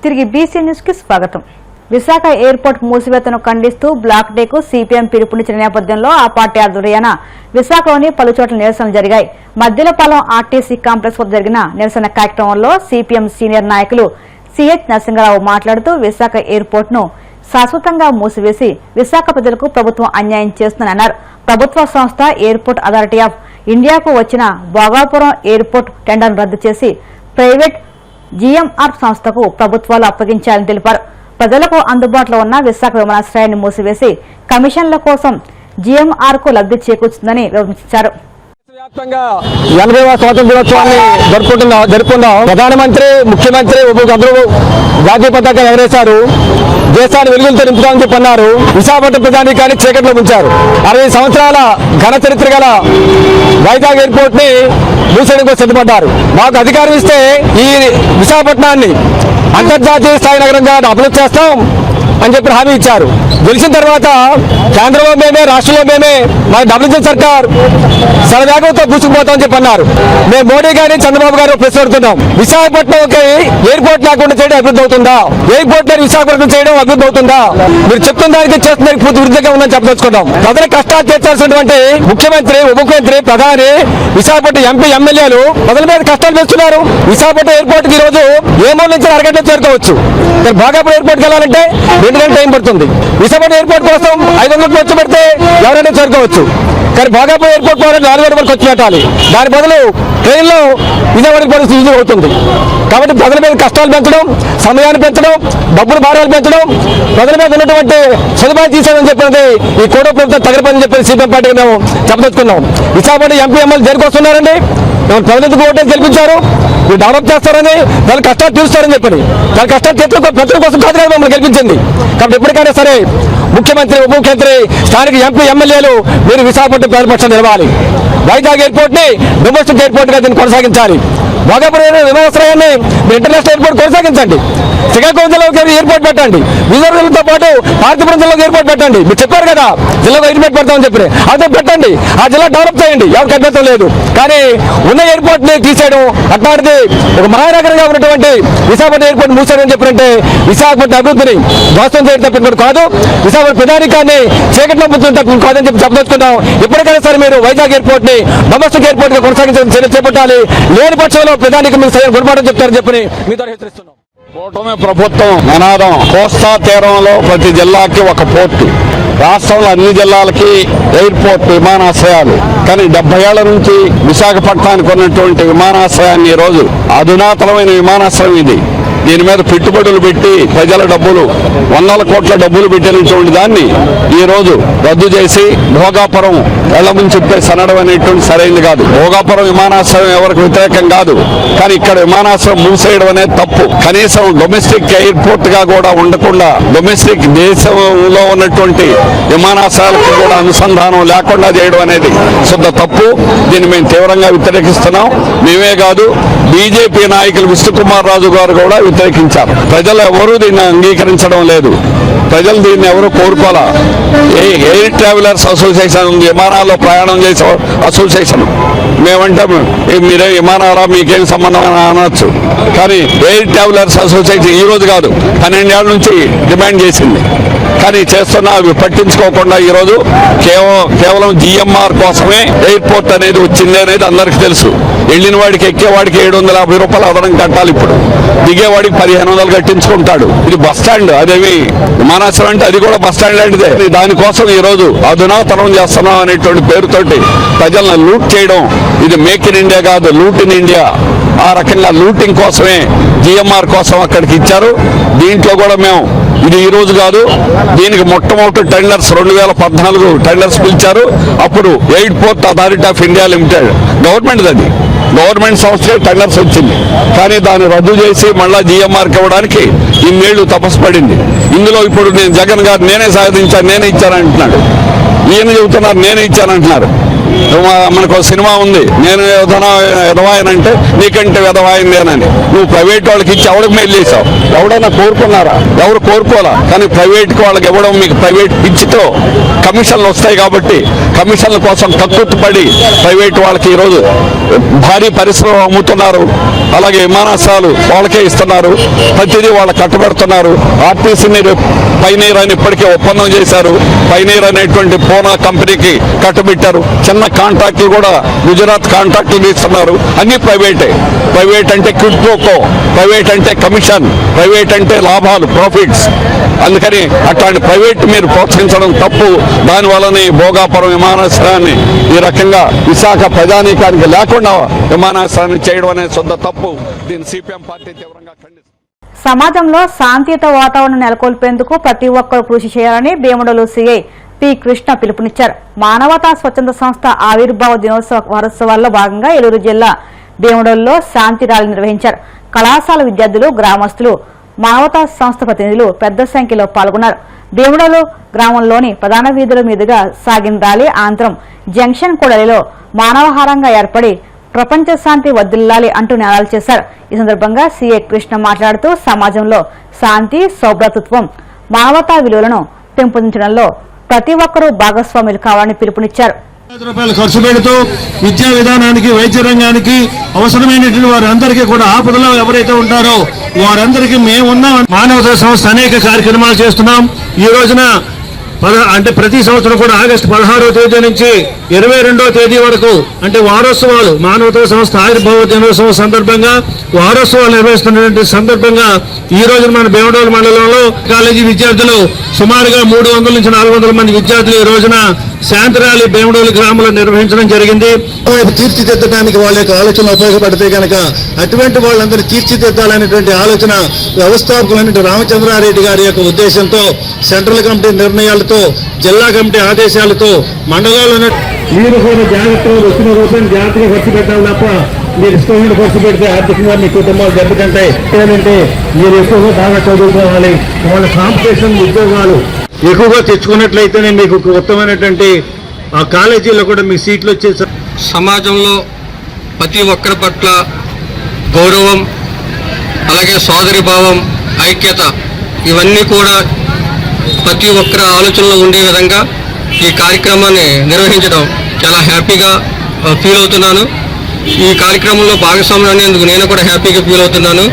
తిరిగి BC news కి స్వాగతం. విశాఖ ఎయిర్పోర్ట్ మూసివేతను ఖండిస్తూ బ్లాక్ డేకు సిపిఎం పిలుపునిచ్చిన నేపథ్యంలో ఆ పార్టీ ఆధ్వర్యాన విశాఖలోని పలు చోట్ల నిరసనలు జరిగాయి. మద్దిలపాలెం ఆర్టీసీ కాంప్లెక్స్ వద్ద జరిగిన నిరసన కార్యక్రమంలో సిపిఎం సీనియర్ నాయకులు సిహెచ్ నరసింహరావు మాట్లాడుతూ విశాఖ ఎయిర్పోర్ట్ ను శాశ్వతంగా మూసివేసి విశాఖ ప్రజలకు ప్రభుత్వం అన్యాయం చేస్తుందన్నారు. ప్రభుత్వ సంస్థ ఎయిర్పోర్ట్ అథారిటీ ఆఫ్ ఇండియాకు వచ్చిన భోగాపురం ఎయిర్పోర్ట్ టెండర్ను రద్దు చేసి ప్రైవేట్ జీఎంఆర్ సంస్థకు ప్రభుత్వాలు అప్పగించాలని తెలిపారు. ప్రజలకు అందుబాటులో ఉన్న విశాఖ విమానాశ్రయాన్ని మూసివేసి కమిషన్ల కోసం జీఎంఆర్ కు లబ్ధి చేకూర్చుందని వివరించారు. వ్యాప్తంగా 80వ స్వాతంత్ర దినోత్సవాన్ని జరుపుకుందాం. ప్రధానమంత్రి, ముఖ్యమంత్రి అందరూ జాతీయ పతాకాలు ఎగరేశారు. దేశాన్ని వెలుగులతో నింపుతామని చెప్పి అన్నారు. విశాఖపట్నం ప్రజానీకాన్ని చీకట్లో ఉంచారు. 60 సంవత్సరాల ఘన చరిత్ర గల వైజాగ్ ఎయిర్పోర్ట్ ని మూసేయడం కోసం సిద్ధపడ్డారు. మాకు అధికారం ఇస్తే ఈ విశాఖపట్నాన్ని అంతర్జాతీయ స్థాయి నగరంగా అభివృద్ధి చేస్తాం అని చెప్పి హామీ ఇచ్చారు. గెలిచిన తర్వాత కేంద్రంలో మేమే, రాష్ట్రంలో మేమే, మన డబ్ల్యూసీ సర్కార్ సరవేగంతో దూసుకుపోతామని చెప్పి అన్నారు. మేము మోడీ గారిని, చంద్రబాబు గారు ప్రశ్న అడుగుతున్నాం. విశాఖపట్నంకి ఎయిర్పోర్ట్ లేకుండా చేయడం అభివృద్ధి అవుతుందా? ఎయిర్పోర్ట్ లేని విశాఖపట్నం చేయడం అభివృద్ధి అవుతుందా? మీరు చెప్తున్న దానికి చేస్తున్న దానికి పూర్తి విరుద్ధంగా ఉందని చెప్పదలుచుకున్నాం. ప్రజల కష్టాలు తీర్చాల్సినటువంటి ముఖ్యమంత్రి, ఉప ముఖ్యమంత్రి, ప్రధాని, విశాఖపట్నం ఎంపీ, ఎమ్మెల్యేలు ప్రజల మీద కష్టాలు పెంచుతున్నారు. విశాఖపట్నం ఎయిర్పోర్ట్ కి రోజు ఏ మూల నుంచి అరగంటలో చేరుకోవచ్చు. భోగాపురం ఎయిర్పోర్ట్కి వెళ్ళాలంటే 2 గంటల టైం పడుతుంది. విశాఖపట్నం ఎయిర్పోర్ట్ కోసం 500 ఖర్చు పెడితే ఎవరైనా చేరుకోవచ్చు. కానీ భోగాపురం ఎయిర్పోర్ట్ పోవాలంటే 400 వరకు ఖర్చు పెట్టాలి. దాని బదులు ట్రైన్లో విజయవాడకి పరిస్థితి ఈజీ అవుతుంది. కాబట్టి ప్రజల మీద కష్టాలు పెంచడం, సమయాన్ని పెంచడం, డబ్బులు భారాలు పెంచడం, ప్రజల మీద ఉన్నటువంటి సదుపాయం తీసేదని చెప్పినది ఈ కోడ ప్రభుత్వం తగలపని చెప్పి సిపిఎం పార్టీకి మేము చెప్పదలుచుకున్నాం. విశాఖపట్నం ఎంపీ, ఎమ్మెల్యే దేనికి వస్తున్నారండి? ప్రజలకు ఓటేసి గెలిపించారు. మీరు డెవలప్ చేస్తారని, వాళ్ళ కష్టాలు తీరుస్తారని చెప్పని, వాళ్ళ కష్టాలు తీర్చడం ప్రజల కోసం కాదు కదా మమ్మల్ని గెలిపించింది. కాబట్టి ఎప్పటికైనా సరే ముఖ్యమంత్రి, ఉప ముఖ్యమంత్రి, స్థానిక ఎంపీ, ఎమ్మెల్యేలు మీరు విశాఖపట్నం ప్రజలపక్షం నిలవాలి. వైజాగ్ ఎయిర్పోర్ట్ ని డొమెస్టిక్ ఎయిర్పోర్ట్ గా దీన్ని కొనసాగించాలి. భోగాపురం విమానాశ్రయాన్ని ఇంటర్నేషనల్ ఎయిర్పోర్ట్ కొనసాగించండి. శ్రీకాకుళం జిల్లాలో ఎయిర్పోర్ట్ పెట్టండి. విజయనగరంతో పాటు పార్తీపురం జిల్లాలో ఎయిర్పోర్ట్ పెట్టండి. మీరు చెప్పారు కదా జిల్లాలో ఎయిర్పోర్ట్ పెడతామని చెప్పి, అదే పెట్టండి. ఆ జిల్లా డెవలప్ చేయండి, ఎవరికి అభ్యంతరం లేదు. కానీ ఉన్న ఎయిర్పోర్ట్ ని తీసేయడం, అట్లాంటిది ఒక మహానగరంగా ఉన్నటువంటి విశాఖపట్నం ఎయిర్పోర్ట్ మూసేయడం చెప్పినట్టే విశాఖపట్నం అభివృద్ధిని ధ్వంసం చేయడం తప్పినట్టు కాదు. విశాఖపట్నం ప్రధానికాన్ని చీకట్లో ముందు తప్పిన కాదని చెప్పి చెప్పదలుచుకున్నాం. ఇప్పటికైనా సరే మీరు వైజాగ్ ఎయిర్పోర్ట్ ని డొమెస్టిక్ ఎయిర్పోర్ట్ గా కొనసాగించడం చర్య చేపట్టాలి. లేని పక్షంలో ప్రధానికి మీరు సరైన గుణపాఠం చెప్తారని చెప్పి మీ ద్వారా హెచ్చరిస్తున్నాం. కూటమి ప్రభుత్వం నినాదం కోస్తా తీరంలో ప్రతి జిల్లాకి ఒక పోర్టు, రాష్ట్రంలో అన్ని జిల్లాలకి ఎయిర్పోర్ట్, విమానాశ్రయాలు. కానీ 70 ఏళ్ల నుంచి విశాఖపట్నానికి ఉన్నటువంటి విమానాశ్రయాన్ని ఈరోజు అధునాతనమైన విమానాశ్రయం ఇది. దీని మీద పెట్టుబడులు పెట్టి ప్రజల డబ్బులు, వందల కోట్ల డబ్బులు పెట్టినటువంటి దాన్ని ఈ రోజు రద్దు చేసి భోగాపురం వెళ్ళమని చెప్పే సనడం అనేటువంటి సరైనది కాదు. భోగాపురం విమానాశ్రయం ఎవరికి వ్యతిరేకం కాదు, కానీ ఇక్కడ విమానాశ్రయం మూసేయడం అనేది తప్పు. కనీసం డొమెస్టిక్ ఎయిర్పోర్ట్ గా కూడా ఉండకుండా డొమెస్టిక్ దేశంలో ఉన్నటువంటి విమానాశ్రయాలకు కూడా అనుసంధానం లేకుండా చేయడం అనేది శుద్ధ తప్పు. దీన్ని మేము తీవ్రంగా వ్యతిరేకిస్తున్నాం. మేమే కాదు, బీజేపీ నాయకులు విష్ణుకుమార్ రాజు గారు కూడా వ్యతిరేకించారు. ప్రజలు ఎవరూ దీన్ని అంగీకరించడం లేదు. ప్రజలు దీన్ని ఎవరు కోరుకోవాలా. ఎయిర్ ట్రావెలర్స్ అసోసియేషన్, విమానాల్లో ప్రయాణం చేసే అసోసియేషన్, మేమంటే మీరే విమానాలా, మీకేం సంబంధం అనొచ్చు. కానీ ఎయిర్ ట్రావెలర్స్ అసోసియేషన్ ఈ రోజు కాదు, 12 ఏళ్ల నుంచి డిమాండ్ చేసింది. కానీ చేస్తున్నా అవి పట్టించుకోకుండా ఈరోజు కేవలం జిఎంఆర్ కోసమే ఎయిర్పోర్ట్ అనేది వచ్చింది అనేది అందరికీ తెలుసు. వెళ్ళిన వాడికి, ఎక్కేవాడికి 750 రూపాయలు అదనం కట్టాలి. ఇప్పుడు దిగేవాడికి 1500 కట్టించుకుంటాడు. ఇది బస్ స్టాండ్, అదేమి విమానాశ్రయం అంటే అది కూడా బస్ స్టాండ్ లాంటిదే. దానికోసం ఈ రోజు అధునాతనం చేస్తున్నాం అనేటువంటి పేరుతోటి ప్రజలను లూట్ చేయడం, ఇది మేక్ ఇన్ ఇండియా కాదు, లూట్ ఇన్ ఇండియా. ఆ రకంగా లూటింగ్ కోసమే జిఎంఆర్ కోసం అక్కడికి ఇచ్చారు. దీంట్లో కూడా మేము ఇది ఈ రోజు కాదు, దీనికి మొట్టమొదటి టెండర్స్ 2014 టెండర్స్ పిలిచారు. అప్పుడు airport authority of India limited, government, అది గవర్నమెంట్ సంస్థ టెండర్స్ వచ్చింది. కానీ దాన్ని రద్దు చేసి మళ్ళా జిఎంఆర్కి ఇవ్వడానికి ఇన్నేళ్లు తపస్సు పడింది. ఇందులో ఇప్పుడు నేను జగన్ గారు నేనే సాధించాను, నేనే ఇచ్చానంటున్నాడు. ఈయన చెబుతున్నారు నేనే ఇచ్చానంటున్నారు. మనకు సినిమా ఉంది, నేను ఎదవాయనంటే నీకంటే ఎదవాయిందేనని. నువ్వు ప్రైవేట్ వాళ్ళకి ఇచ్చి ఎవరికి మేలు చేసావు? ఎవడైనా కోరుకున్నారా? ఎవరు కోరుకోవాలా. కానీ ప్రైవేట్కి వాళ్ళకి ఇవ్వడం, మీకు ప్రైవేట్ పిచ్చితో కమిషన్లు వస్తాయి కాబట్టి కమిషన్ల కోసం కక్కుర్తిపడి ప్రైవేట్ వాళ్ళకి ఈరోజు భారీ పరిశ్రమ అమ్ముతున్నారు. అలాగే విమానాశ్రయాలు వాళ్ళకే ఇస్తున్నారు, ప్రతిదీ వాళ్ళకి కట్టబెడుతున్నారు. ఆర్టీసీని పైనీర్ అని ఇప్పటికే ఒప్పందం చేశారు. పైనీర్ అనేటువంటి పూనా కంపెనీకి కట్టబెట్టారు. చిన్న కాంట్రాక్టులు కూడా గుజరాత్ కాంట్రాక్టులు ఇస్తున్నారు. అన్ని ప్రైవేటే. ప్రైవేట్ అంటే క్విడ్ ప్రోకో, ప్రైవేట్ అంటే కమిషన్, ప్రైవేట్ అంటే లాభాలు, ప్రాఫిట్స్. అందుకని అట్లాంటి ప్రైవేట్ మీరు ప్రోత్సహించడం తప్పు. దానివల్లనే భోగాపురం విమానాశ్రయాన్ని ఈ రకంగా విశాఖ ప్రజానీకానికి లేకుండా విమానాశ్రయాన్ని చేయడం అనేది సొంత తప్పు. దీన్ని సిపిఎం పార్టీ తీవ్రంగా ఖండిస్తుంది. సమాజంలో శాంతియుత వాతావరణం నెలకొల్పేందుకు ప్రతి ఒక్కరూ కృషి చేయాలని భీముడలు సిఐ పి కృష్ణ పిలుపునిచ్చారు. మానవతా స్వచ్ఛంద సంస్థ ఆవిర్భావ దినోత్సవ వారోత్సవాల్లో భాగంగా ఏలూరు జిల్లా భీముడల్లో శాంతి ర్యాలీ నిర్వహించారు. కళాశాల విద్యార్థులు, గ్రామస్తులు, మానవతా సంస్థ ప్రతినిధులు పెద్ద సంఖ్యలో పాల్గొన్నారు. భీముడలు గ్రామంలోని ప్రధాన వీధుల మీదుగా సాగిన ర్యాలీ అనంతరం జంక్షన్ కూడలిలో మానవహారంగా ఏర్పడి ప్రపంచ శాంతి వర్ధిల్లాలి అంటూ నినాదాలు చేశారు. ఈ సందర్భంగా సీఏ కృష్ణ మాట్లాడుతూ సమాజంలో శాంతి, సౌభ్రాతృత్వం, మానవతా విలువలను పెంపొందించడంలో ప్రతి ఒక్కరూ భాగస్వాములు కావాలని పిలుపునిచ్చారు. రూపాయలు ఖర్చు పెడుతూ విద్యా విధానానికి, వైద్య రంగానికి అవసరమైనటువంటి వారందరికీ కూడా ఆపదలో ఎవరైతే ఉంటారో వారందరికీ మేమున్నాం. మానవతా సంస్థ అనేక కార్యక్రమాలు చేస్తున్నాం. ఈ రోజున అంటే ప్రతి సంవత్సరం కూడా ఆగస్టు 16వ తేదీ నుంచి 22వ తేదీ వరకు అంటే వారోత్సవాలు, మానవతా సంస్థ ఆవిర్భావ దినోత్సవం సందర్భంగా వారోత్సవాలు నిర్వహిస్తున్నటువంటి సందర్భంగా ఈ రోజున మన భీమడోలు మండలంలో కాలేజీ విద్యార్థులు సుమారుగా 300 నుంచి 400 మంది విద్యార్థులు ఈ రోజున శాంతి ర్యాలీ భీమడోలు గ్రామంలో నిర్వహించడం జరిగింది. తీర్చిదిద్దడానికి వాళ్ళ యొక్క ఆలోచన ఉపయోగపడితే కనుక అటువంటి వాళ్ళందరూ తీర్చిదిద్దాలనేటువంటి ఆలోచన వ్యవస్థాపకులైన రామచంద్రారెడ్డి గారి యొక్క ఉద్దేశంతో, సెంట్రల్ కమిటీ నిర్ణయాలతో, జిల్లా కమిటీ ఆదేశాలతో మండలాల్లో మీరు కూడా జాగ్రత్తగా వచ్చిన రూపాయలు జాగ్రత్తగా ఖర్చు పెట్టాలి తప్ప మీరు ఇష్టమైన ఖర్చు పెడితే ఆర్థికంగా మీ కుటుంబాలు దెబ్బతింటాయి. ఏంటంటే మీరు ఎక్కువగా బాగా చదువుకోవాలి, వాళ్ళ కాంపిటీషన్ ఉద్యోగాలు ఎక్కువగా తెచ్చుకున్నట్లయితేనే మీకు ఉత్తమమైనటువంటి ఆ కాలేజీలో కూడా మీ సీట్లు వచ్చే. సమాజంలో ప్రతి ఒక్కరి పట్ల గౌరవం, అలాగే సోదరిభావం, ఐక్యత ఇవన్నీ కూడా ప్రతి ఒక్కరి ఆలోచనలో ఉండే విధంగా ఈ కార్యక్రమాన్ని నిర్వహించడం చాలా హ్యాపీగా ఫీల్ అవుతున్నాను. ఈ కార్యక్రమంలో భాగస్వామ్యం అనేందుకు నేను కూడా హ్యాపీగా ఫీల్ అవుతున్నాను.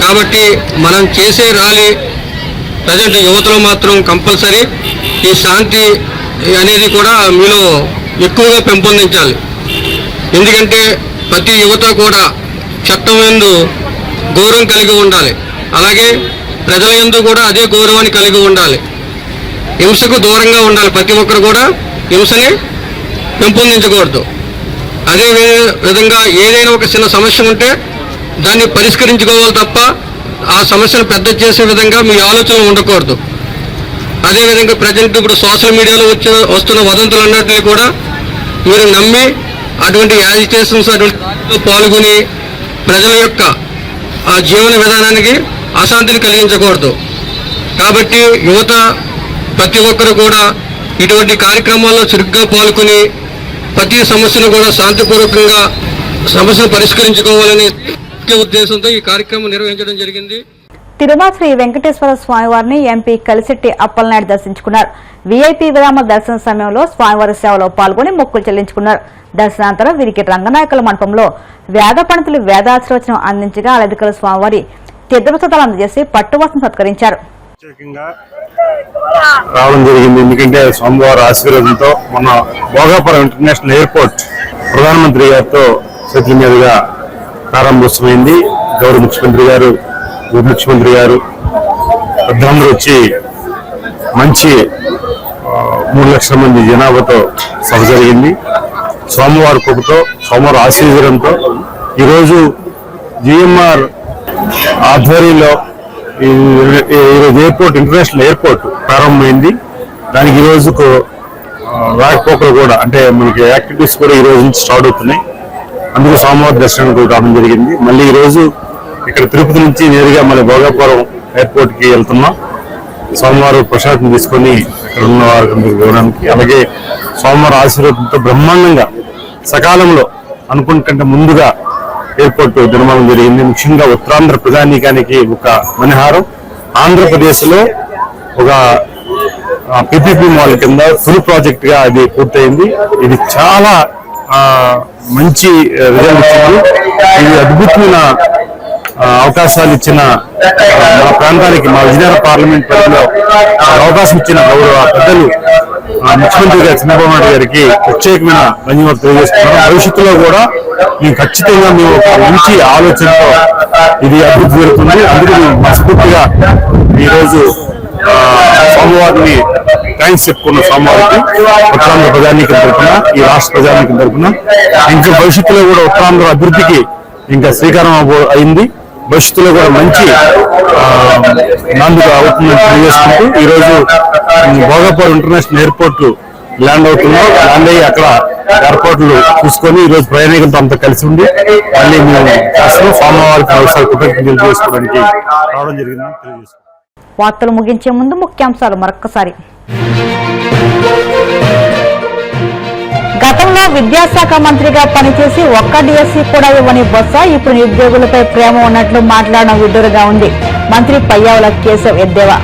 కాబట్టి మనం చేసే ర్యాలీ ప్రజెంట్ యువతలో మాత్రం కంపల్సరీ ఈ శాంతి అనేది కూడా మీలో ఎక్కువగా పెంపొందించాలి. ఎందుకంటే ప్రతి యువత కూడా చట్టం యందు గౌరవం కలిగి ఉండాలి, అలాగే ప్రజల యందు కూడా అదే గౌరవాన్ని కలిగి ఉండాలి. హింసకు దూరంగా ఉండాలి. ప్రతి ఒక్కరు కూడా హింసని పెంపొందించకూడదు. అదే విధంగా ఏదైనా ఒక చిన్న సమస్య ఉంటే దాన్ని పరిష్కరించుకోవాలి తప్ప ఆ సమస్యను పెద్ద చేసే విధంగా మీ ఆలోచనలు ఉండకూడదు. అదేవిధంగా ప్రజెంట్ ఇప్పుడు సోషల్ మీడియాలో వస్తున్న వదంతులు అన్నింటినీ కూడా మీరు నమ్మి అటువంటి యాజిటేషన్స్ అటువంటి పాల్గొని ప్రజల యొక్క ఆ జీవన విధానానికి అశాంతిని కలిగించకూడదు. కాబట్టి యువత ప్రతి ఒక్కరు కూడా ఇటువంటి కార్యక్రమాల్లో చురుగ్గా పాల్గొని ప్రతి సమస్యను కూడా శాంతిపూర్వకంగా సమస్యను పరిష్కరించుకోవాలనే ముఖ్య ఉద్దేశంతో ఈ కార్యక్రమం నిర్వహించడం జరిగింది. తిరుమల శ్రీ వెంకటేశ్వర స్వామివారిని ఎంపీ కలిశెట్టి అప్పలనాయుడు దర్శించుకున్నారు. వీఐపీ విరామ దర్శన సమయంలో స్వామివారి సేవలో పాల్గొని మొక్కులు చెల్లించుకున్నారు. దర్శనానంతరం వీరికి రంగనాయకుల మండపంలో వేద పండితులు వేదాశీర్వచనం అందించగా అలధికల స్వామివారి తీర్థప్రసాదాలు అందజేసి పట్టువస్త్రం సత్కరించారు. రావడం జరిగింది. ఎందుకంటే స్వామివారి ఆశీర్వాదంతో మన భోగాపురం ఇంటర్నేషనల్ ఎయిర్పోర్ట్ ప్రధానమంత్రి గారితో చేతుల మీదుగా ప్రారంభోత్సవమైంది. గౌరవ ముఖ్యమంత్రి గారు, ఉప ముఖ్యమంత్రి గారు పెద్దలందరూ వచ్చి మంచి 3 లక్షల మంది జనాభాతో సభ జరిగింది. స్వామివారి కృపతో, స్వామివారి ఆశీర్వాదంతో ఈరోజు జిఎంఆర్ ఆధ్వర్యంలో ఈరోజు ఎయిర్పోర్ట్, ఇంటర్నేషనల్ ఎయిర్పోర్ట్ ప్రారంభమైంది. దానికి ఈ రోజుకు రాకపోకలు కూడా అంటే మనకి యాక్టివిటీస్ కూడా ఈ రోజు నుంచి స్టార్ట్ అవుతున్నాయి. అందుకు స్వామివారి దర్శనం కూడా రావడం జరిగింది. మళ్ళీ ఈ రోజు ఇక్కడ తిరుపతి నుంచి నేరుగా మళ్ళీ భోగాపురం ఎయిర్పోర్ట్ కి వెళ్తున్నాం. స్వామివారు ప్రసాదం తీసుకొని ఇక్కడ ఉన్న వారికి వివరానికి. అలాగే సోమవారం ఆశీర్వాదంతో బ్రహ్మాండంగా సకాలంలో అనుకుంటే ముందుగా ఎయిర్పోర్ట్ నిర్మాణం జరిగింది. ముఖ్యంగా ఉత్తరాంధ్ర ప్రజానీకానికి ఒక మణిహారం. ఆంధ్రప్రదేశ్ లో ఒక పిపిపి మాల్ కింద ఫుల్ ప్రాజెక్ట్ గా అది పూర్తయింది. ఇది చాలా మంచి రిజల్ట్ ఇచ్చింది. ఇది అద్భుతమైన అవకాశాలు ఇచ్చిన మా ప్రాంతానికి, మా విజయనగరం పార్లమెంట్ పరిధిలో అవకాశం ఇచ్చిన గౌరవ పెద్దలు ముఖ్యమంత్రి గారు చంద్రబాబు నాయుడు గారికి ప్రత్యేకమైన ధన్యవాదాలు తెలియజేస్తున్నాం. భవిష్యత్తులో కూడా మేము ఖచ్చితంగా మేము ఒక మంచి ఆలోచనతో ఇది అభివృద్ధి జరుగుతుంది. అందుకు మనస్ఫూర్తిగా ఈరోజు సోమవారిని థ్యాంక్స్ చెప్పుకున్న సోమవారికి ఉత్తరాంధ్ర ప్రజానీకం తరఫున, ఈ రాష్ట్ర ప్రజానీకం తరఫున. ఇంకా భవిష్యత్తులో కూడా ఉత్తరాంధ్ర అభివృద్ధికి ఇంకా శ్రీకారం అయింది. భవిష్యత్తులో కూడా మంచి నాందుగా అవుతుందని తెలియజేసుకుంటూ ఈరోజు భోగాపురం ఇంటర్నేషనల్ ఎయిర్పోర్ట్ ల్యాండ్ అవుతున్నాం. ల్యాండ్ అయ్యి అక్కడ ఏర్పాట్లు చూసుకొని ఈరోజు ప్రయాణికులతో అంతా కలిసి ఉండి మళ్ళీ మేము సోమవారికి అవసరాలు కృతజ్ఞతలు చేసుకోవడానికి రావడం జరిగిందని తెలియజేస్తున్నాం. వార్తలు ముగించే ముందు ముఖ్యాంశాలు మరొక్కసారి. గతంలో విద్యాశాఖ మంత్రిగా పనిచేసి ఒక్క డిఎస్సీ కూడా ఇవ్వని బొత్స ఇప్పుడు నిరుద్యోగులపై ప్రేమ ఉన్నట్లు మాట్లాడడం విడ్డూరుగా ఉంది. మంత్రి పయ్యావుల కేశవ్ ఎద్దేవా.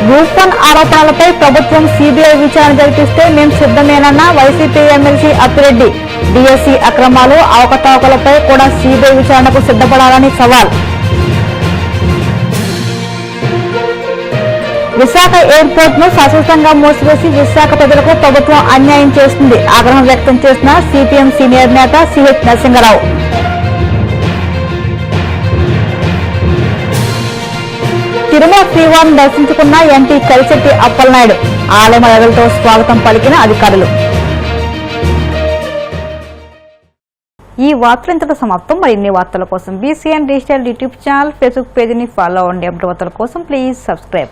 గ్రూప్ 1 ఆరోపణలపై ప్రభుత్వం సిబిఐ విచారణ జరిపిస్తే మేము సిద్ధమేనన్న వైసీపీ ఎమ్మెల్సీ అప్పిరెడ్డి. డిఎస్సీ అక్రమాలు, అవకతవకలపై కూడా సిబిఐ విచారణకు సిద్ధపడాలని సవాల్. విశాఖ ఎయిర్పోర్ట్ ను శాశ్వతంగా మూసివేసి విశాఖ ప్రజలకు ప్రభుత్వం అన్యాయం చేస్తుంది. ఆగ్రహం వ్యక్తం చేసిన సిపిఎం సీనియర్ నేత సిహెచ్ నరసింగరావు. తిరుమల శ్రీవారిని దర్శించుకున్న ఎంపీ కలిశెట్టి అప్పలనాయుడు. ఆలయమలతో స్వాగతం పలికిన అధికారులు. ఈ వార్తలు ఇంతలో సమాప్తం. మరిన్ని వార్తల కోసం BCN digital YouTube channel, Facebook పేజీని ఫాలో అవ్వండి. అప్డేట్ వార్తల కోసం ప్లీజ్ సబ్స్క్రైబ్.